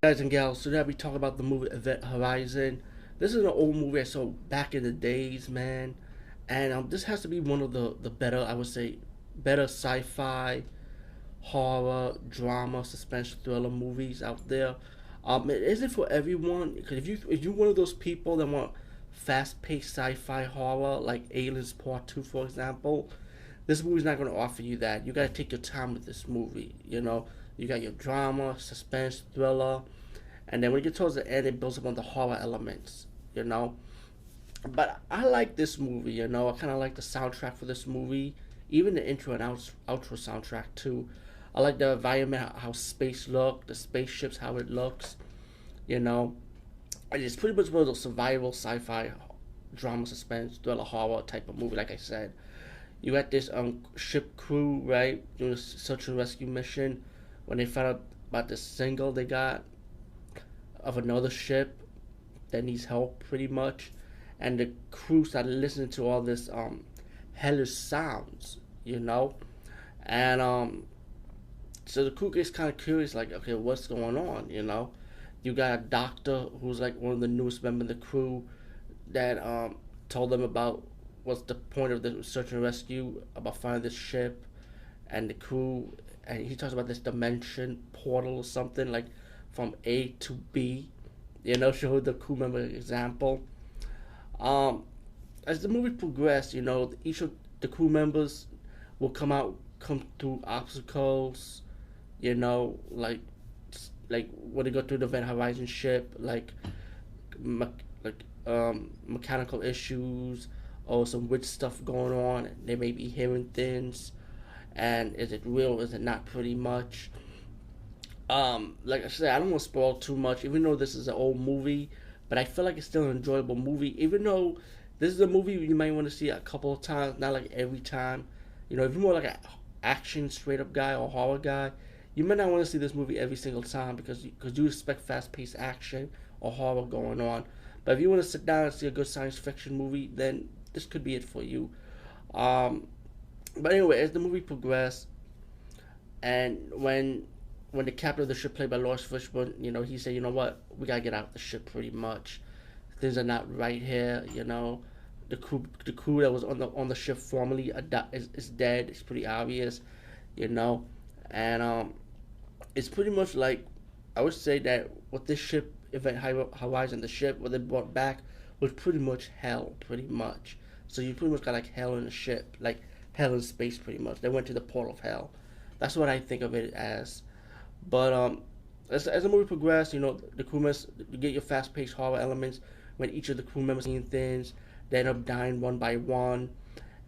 Guys and gals, today I'll be talking about the movie Event Horizon. This is an old movie I saw back in the days, man. And this has to be one of the better, I would say, better sci-fi, horror, drama, suspense, thriller movies out there. It isn't for everyone, because if you're one of those people that want fast-paced sci-fi horror, like Aliens Part 2, for example, this movie's not going to offer you that. You got to take your time with this movie, you know. You got your drama, suspense, thriller, and then when you get towards the end, it builds up on the horror elements, you know. But I like this movie, you know. I kind of like the soundtrack for this movie, even the intro and outro soundtrack too. I like the environment, how space look, the spaceships, how it looks, you know. And it's pretty much one of those survival sci-fi drama, suspense, thriller, horror type of movie. Like I said, you got this ship crew, right, doing a search and rescue mission. When they found out about this single they got of another ship that needs help, pretty much, and the crew started listening to all this hellish sounds, you know, and so the crew gets kind of curious, like, okay, what's going on, you know? You got a doctor who's like one of the newest members of the crew that told them about what's the point of the search and rescue, about finding this ship, and the crew, and he talks about this dimension portal or something, like from A to B, you know, show the crew member example. Um, as the movie progressed, you know, each of the crew members will come through obstacles, you know, like when they go through the Event Horizon ship, me- mechanical issues or some weird stuff going on. They may be hearing things, and is it real? Is it not? Pretty much. Like I said, I don't want to spoil too much, even though this is an old movie, but I feel like it's still an enjoyable movie, even though this is a movie you might want to see a couple of times, not like every time. You know, if you're more like an action straight up guy or horror guy, you might not want to see this movie every single time because you expect fast paced action or horror going on. But if you want to sit down and see a good science fiction movie, then this could be it for you. Um, but anyway, as the movie progressed, and when the captain of the ship, played by Lawrence Fishburne, you know, he said, you know what, we gotta get out of the ship. Pretty much, things are not right here. You know, the crew that was on the ship formerly is dead. It's pretty obvious, you know, and it's pretty much like, I would say that with this ship, Event Horizon, the ship what they brought back was pretty much hell, pretty much. So you pretty much got like hell in the ship, like hell in space, pretty much. They went to the portal of hell. That's what I think of it as. But as the movie progressed, you know, the crew members, you get your fast-paced horror elements when each of the crew members seeing things. They end up dying one by one,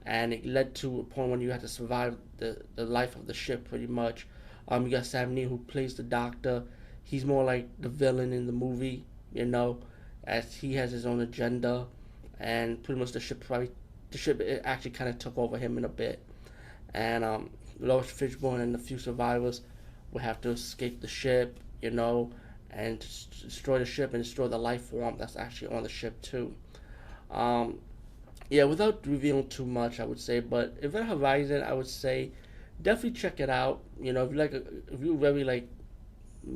and it led to a point when you had to survive the life of the ship, pretty much. You got Sam Neill, who plays the doctor. He's more like the villain in the movie, you know, as he has his own agenda, and pretty much the ship it actually kind of took over him in a bit, and Lawrence Fishburne and the few survivors will have to escape the ship, you know, and destroy the ship and destroy the life form that's actually on the ship too. Um, yeah, without revealing too much, I would say, but Event Horizon, I would say, definitely check it out. You know, if you really like,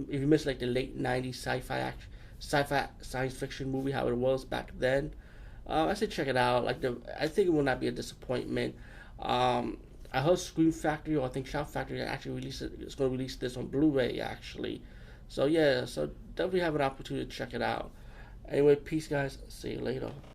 if you miss like the late '90s sci-fi science fiction movie, how it was back then, I say check it out. I think it will not be a disappointment. Um, I heard Scream Factory, or I think Shout Factory actually it's going to release this on Blu-ray actually. So yeah, so definitely have an opportunity to check it out. Anyway, peace guys. See you later.